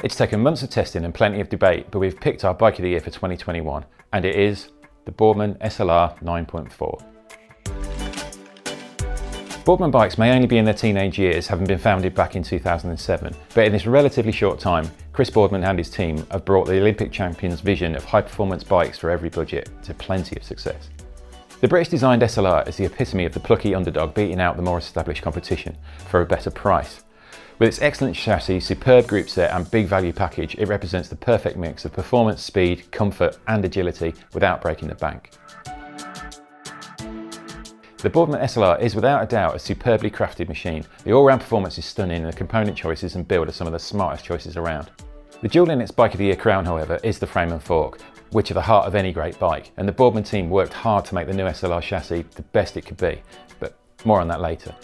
It's taken months of testing and plenty of debate, but we've picked our bike of the year for 2021, and it is the Boardman SLR 9.4. Boardman bikes may only be in their teenage years, having been founded back in 2007, but in this relatively short time, Chris Boardman and his team have brought the Olympic champion's vision of high-performance bikes for every budget to plenty of success. The British-designed SLR is the epitome of the plucky underdog beating out the more established competition for a better price. With its excellent chassis, superb group set and big value package, it represents the perfect mix of performance, speed, comfort and agility without breaking the bank. The Boardman SLR is without a doubt a superbly crafted machine. The all-round performance is stunning and the component choices and build are some of the smartest choices around. The jewel in its Bike of the Year crown, however, is the frame and fork, which are the heart of any great bike, and the Boardman team worked hard to make the new SLR chassis the best it could be, but more on that later.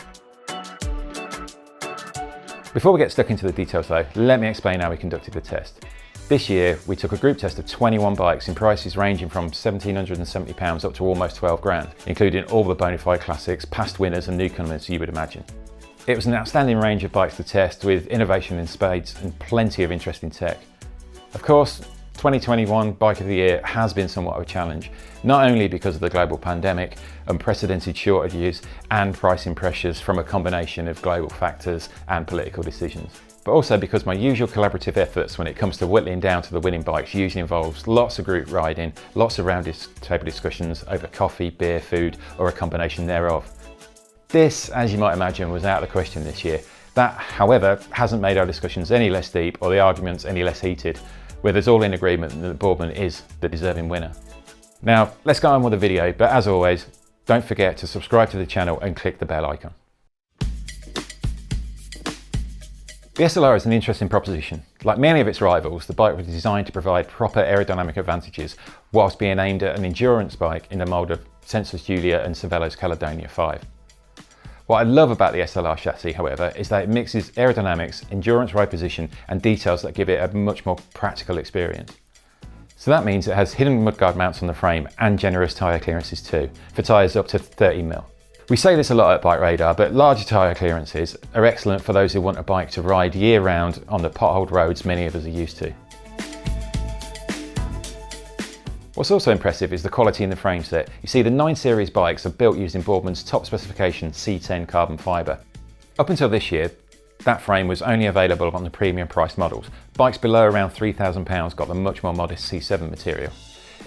Before we get stuck into the details though, let me explain how we conducted the test. This year, we took a group test of 21 bikes in prices ranging from £1,770 up to almost 12 grand, including all the bona fide classics, past winners and newcomers you would imagine. It was an outstanding range of bikes to test with innovation in spades and plenty of interesting tech. Of course, 2021 Bike of the Year has been somewhat of a challenge, not only because of the global pandemic, unprecedented shortages and pricing pressures from a combination of global factors and political decisions, but also because my usual collaborative efforts when it comes to whittling down to the winning bikes usually involves lots of group riding, lots of round table discussions over coffee, beer, food, or a combination thereof. This, as you might imagine, was out of the question this year. That, however, hasn't made our discussions any less deep or the arguments any less heated, with us all in agreement that Boardman is the deserving winner. Now, let's go on with the video, but as always, don't forget to subscribe to the channel and click the bell icon. The SLR is an interesting proposition. Like many of its rivals, the bike was designed to provide proper aerodynamic advantages whilst being aimed at an endurance bike in the mould of Senseless Julia and Cervelo's Caledonia 5. What I love about the SLR chassis, however, is that it mixes aerodynamics, endurance ride position and details that give it a much more practical experience. So that means it has hidden mudguard mounts on the frame and generous tyre clearances too, for tyres up to 30mm. We say this a lot at BikeRadar, but larger tyre clearances are excellent for those who want a bike to ride year round on the potholed roads many of us are used to. What's also impressive is the quality in the frame set. You see, the 9 Series bikes are built using Boardman's top specification C10 carbon fibre. Up until this year, that frame was only available on the premium priced models. Bikes below around £3,000 got the much more modest C7 material.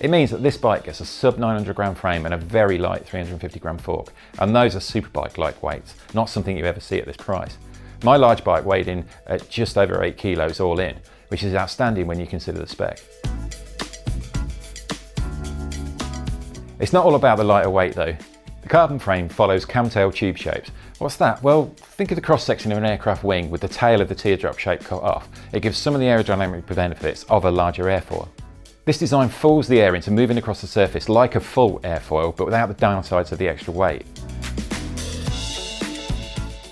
It means that this bike gets a sub 900 gram frame and a very light 350 gram fork, and those are superbike-like weights, not something you ever see at this price. My large bike weighed in at just over 8 kilos all in, which is outstanding when you consider the spec. It's not all about the lighter weight though. The carbon frame follows camtail tube shapes. What's that? Well, think of the cross-section of an aircraft wing with the tail of the teardrop shape cut off. It gives some of the aerodynamic benefits of a larger airfoil. This design fools the air into moving across the surface like a full airfoil, but without the downsides of the extra weight.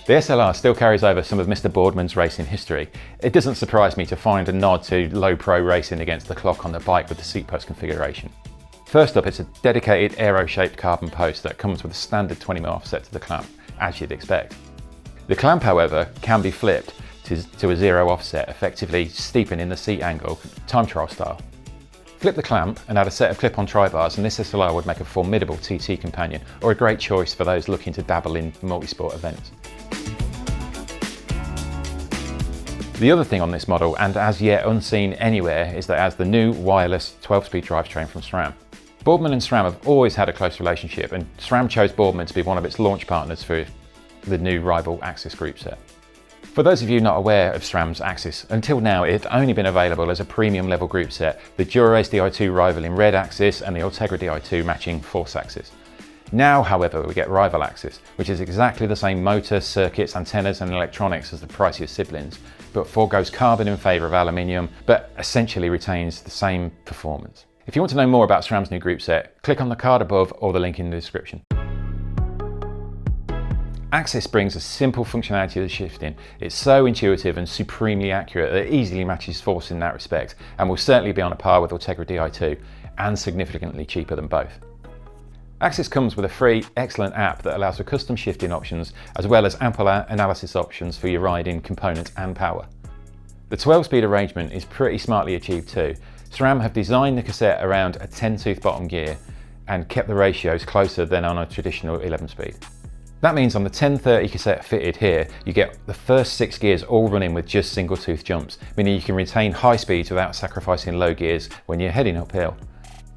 The SLR still carries over some of Mr. Boardman's racing history. It doesn't surprise me to find a nod to low pro racing against the clock on the bike with the Seatpost configuration. First up, it's a dedicated aero-shaped carbon post that comes with a standard 20mm offset to the clamp, as you'd expect. The clamp, however, can be flipped to a zero offset, effectively steepening the seat angle, time trial style. Flip the clamp and add a set of clip-on tri-bars and this SLR would make a formidable TT companion or a great choice for those looking to dabble in multi-sport events. The other thing on this model, and as yet unseen anywhere, is that it has the new wireless 12-speed drivetrain from SRAM. Boardman and SRAM have always had a close relationship, and SRAM chose Boardman to be one of its launch partners for the new rival Axis group set. For those of you not aware of SRAM's Axis, until now it had only been available as a premium level group set, the Dura-Ace Di2 rival in red Axis and the Ultegra Di2 matching Force Axis. Now, however, we get rival Axis, which is exactly the same motor, circuits, antennas and electronics as the pricier siblings, but foregoes carbon in favour of aluminium, but essentially retains the same performance. If you want to know more about SRAM's new group set, click on the card above or the link in the description. Axis brings a simple functionality to the shifting. It's so intuitive and supremely accurate that it easily matches Force in that respect, and will certainly be on a par with Ultegra Di2, and significantly cheaper than both. Axis comes with a free, excellent app that allows for custom shifting options, as well as ample analysis options for your riding, components and power. The 12-speed arrangement is pretty smartly achieved too. SRAM have designed the Cassette around a 10-tooth bottom gear and kept the ratios closer than on a traditional 11-speed. That means on the 1030 Cassette fitted here, you get the first 6 gears all running with just single tooth jumps, meaning you can retain high speeds without sacrificing low gears when you're heading uphill.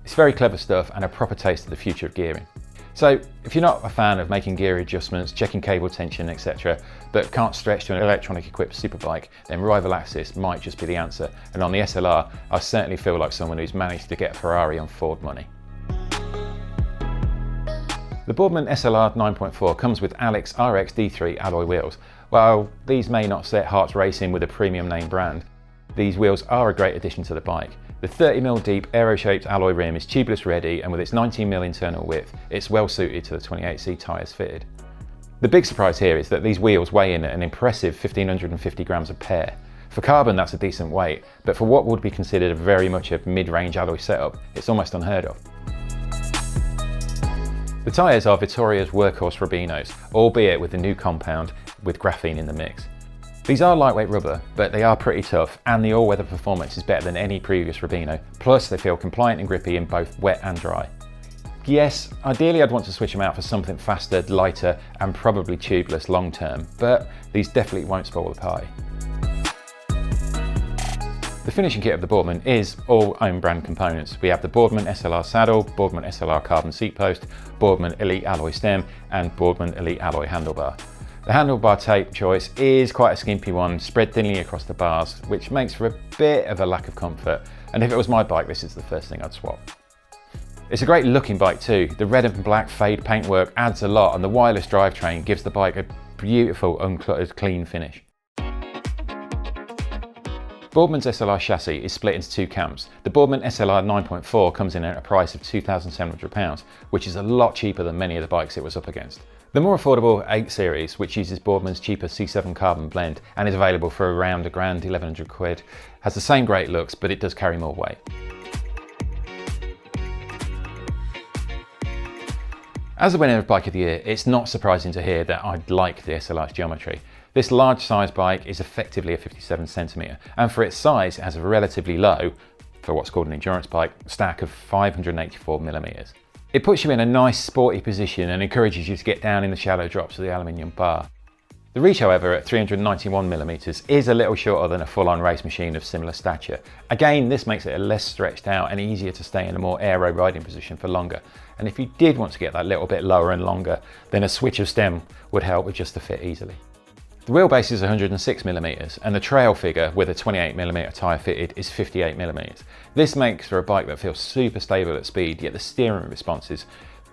It's very clever stuff and a proper taste of the future of gearing. So if you're not a fan of making gear adjustments, checking cable tension, etc., but can't stretch to an electronic equipped superbike, then rival axis might just be the answer. And on the SLR, I certainly feel like someone who's managed to get a Ferrari on Ford money. The Boardman SLR 9.4 comes with Alex RX D3 alloy wheels. While these may not set hearts racing with a premium name brand, these wheels are a great addition to the bike. The 30mm deep aero-shaped alloy rim is tubeless ready, and with its 19mm internal width, it's well suited to the 28C tyres fitted. The big surprise here is that these wheels weigh in at an impressive 1550 grams a pair. For carbon, that's a decent weight, but for what would be considered very much a mid-range alloy setup, it's almost unheard of. The tyres are Vittoria's workhorse Rubinos, albeit with the new compound with graphene in the mix. These are lightweight rubber, but they are pretty tough, and the all-weather performance is better than any previous Rubino, plus they feel compliant and grippy in both wet and dry. Yes, ideally I'd want to switch them out for something faster, lighter, and probably tubeless long term, but these definitely won't spoil the party. The finishing kit of the Boardman is all own brand components. We have the Boardman SLR saddle, Boardman SLR carbon seat post, Boardman Elite alloy stem, and Boardman Elite alloy handlebar. The handlebar tape choice is quite a skimpy one, spread thinly across the bars, which makes for a bit of a lack of comfort. And if it was my bike, this is the first thing I'd swap. It's a great looking bike too. The red and black fade paintwork adds a lot, and the wireless drivetrain gives the bike a beautiful, uncluttered, clean finish. Boardman's SLR chassis is split into 2 camps. The Boardman SLR 9.4 comes in at a price of £2,700, which is a lot cheaper than many of the bikes it was up against. The more affordable 8 Series, which uses Boardman's cheaper C7 carbon blend and is available for around £1,000, 1,100 quid, has the same great looks, but it does carry more weight. As the winner of Bike of the Year, it's not surprising to hear that I like the SLR's geometry. This large size bike is effectively a 57cm, and for its size it has a relatively low, for what's called an endurance bike, stack of 584mm. It puts you in a nice sporty position and encourages you to get down in the shallow drops of the aluminium bar. The reach, however, at 391mm is a little shorter than a full-on race machine of similar stature. Again, this makes it a less stretched out and easier to stay in a more aero riding position for longer. And if you did want to get that little bit lower and longer, then a switch of stem would help with just to fit easily. The wheelbase is 106mm, and the trail figure with a 28mm tyre fitted is 58mm. This makes for a bike that feels super stable at speed, yet the steering response is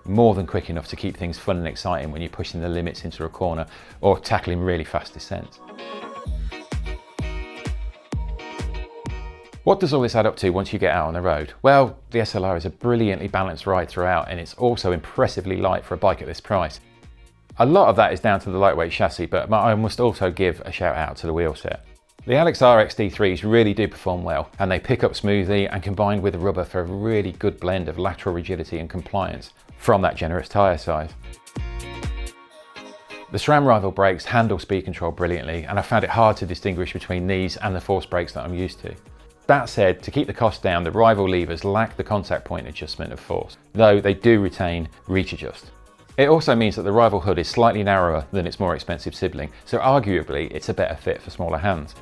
more than quick enough to keep things fun and exciting when you're pushing the limits into a corner or tackling really fast descents. What does all this add up to once you get out on the road? Well, the SLR is a brilliantly balanced ride throughout, and it's also impressively light for a bike at this price. A lot of that is down to the lightweight chassis, but I must also give a shout out to the wheel set. The Alex RX D3s really do perform well, and they pick up smoothly and combined with the rubber for a really good blend of lateral rigidity and compliance from that generous tyre size. The SRAM rival brakes handle speed control brilliantly, and I found it hard to distinguish between these and the force brakes that I'm used to. That said, to keep the cost down, the rival levers lack the contact point adjustment of force, though they do retain reach adjust. It also means that the rival hood is slightly narrower than its more expensive sibling, so arguably it's a better fit for smaller hands.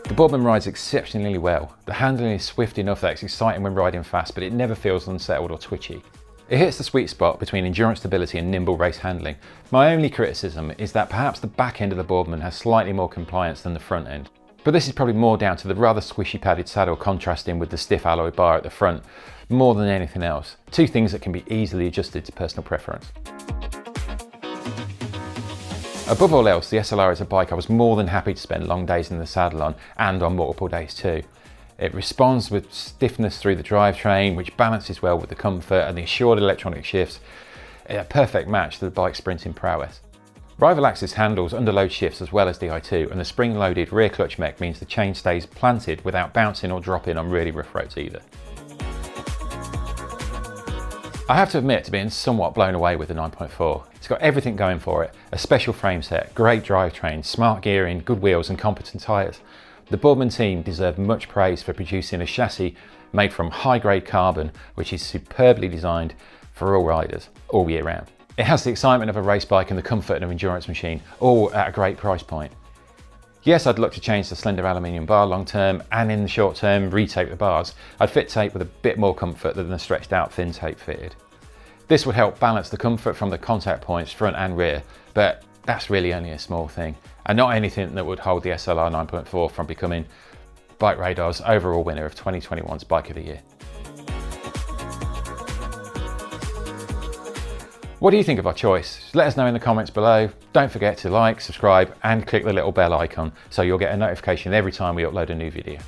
The Boardman rides exceptionally well. The handling is swift enough that it's exciting when riding fast, but it never feels unsettled or twitchy. It hits the sweet spot between endurance stability and nimble race handling. My only criticism is that perhaps the back end of the Boardman has slightly more compliance than the front end. But this is probably more down to the rather squishy padded saddle contrasting with the stiff alloy bar at the front, more than anything else. 2 things that can be easily adjusted to personal preference. Above all else, the SLR is a bike I was more than happy to spend long days in the saddle on, and on multiple days too. It responds with stiffness through the drivetrain, which balances well with the comfort and the assured electronic shifts, a perfect match to the bike's sprinting prowess. Rival axis handles underload shifts as well as Di2, and the spring-loaded rear clutch mech means the chain stays planted without bouncing or dropping on really rough roads either. I have to admit to being somewhat blown away with the 9.4. It's got everything going for it: a special frame set, great drivetrain, smart gearing, good wheels and competent tyres. The Boardman team deserve much praise for producing a chassis made from high-grade carbon, which is superbly designed for all riders, all year round. It has the excitement of a race bike and the comfort of an endurance machine, all at a great price point. Yes, I'd look to change the slender aluminium bar long term, and in the short term retape the bars. I'd fit tape with a bit more comfort than the stretched out thin tape fitted. This would help balance the comfort from the contact points front and rear, but that's really only a small thing, and not anything that would hold the SLR 9.4 from becoming BikeRadar's overall winner of 2021's Bike of the Year. What do you think of our choice? Let us know in the comments below. Don't forget to like, subscribe and click the little bell icon so you'll get a notification every time we upload a new video.